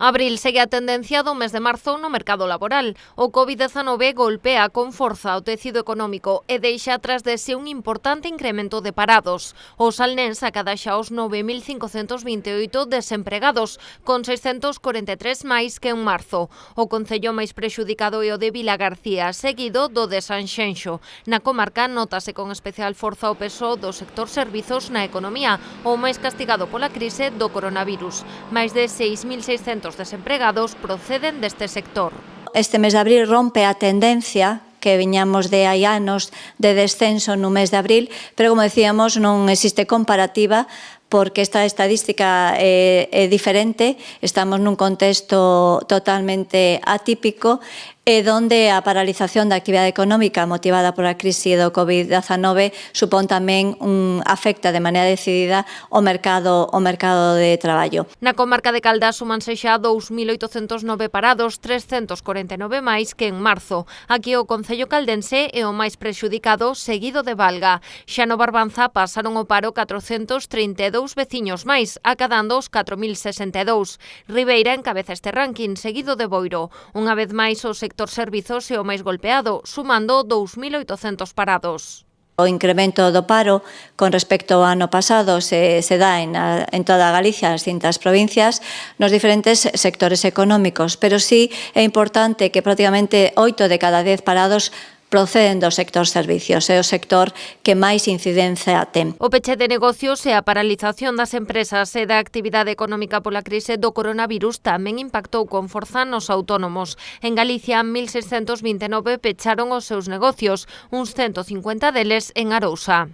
Abril segue a tendencia do mes de marzo no mercado laboral. O COVID-19 golpea con forza o tecido económico e deixa atrás de si un importante incremento de parados. O Salnés acada xa os 9.528 desempregados, con 643 máis que en marzo. O concello máis prexudicado é o de Vilagarcía, seguido do de Sanxenxo. Na comarca notase con especial forza o peso do sector servizos na economía, o máis castigado pola crise do coronavirus. Máis de 6.600 desempregados proceden deste sector. Este mes de abril rompe a tendencia que viñamos de hai anos de descenso no mes de abril, pero como decíamos non existe comparativa porque esta estadística é diferente, estamos nun contexto totalmente atípico e donde a paralización da actividade económica motivada pola crise do COVID-19 supón tamén afecta de maneira decidida o mercado de traballo. Na comarca de Caldas sumanse xa 2.809 parados, 349 máis que en marzo. Aquí o concello caldense é o máis prexudicado, seguido de Valga. Xa no Barbanza pasaron o paro 432 veciños máis, acadando os 4.062. Ribeira encabeza este ranking, seguido de Boiro. Unha vez máis o sector servizos é o máis golpeado, sumando 2.800 parados. O incremento do paro con respecto ao ano pasado se dá en toda Galicia, as distintas provincias, nos diferentes sectores económicos, pero sí é importante que prácticamente 8 de cada 10 parados proceden do sector servicios, é o sector que máis incidencia ten. O peche de negocios e a paralización das empresas e da actividade económica pola crise do coronavirus tamén impactou con forza nos autónomos. En Galicia, 1.629 pecharon os seus negocios, uns 150 deles en Arousa.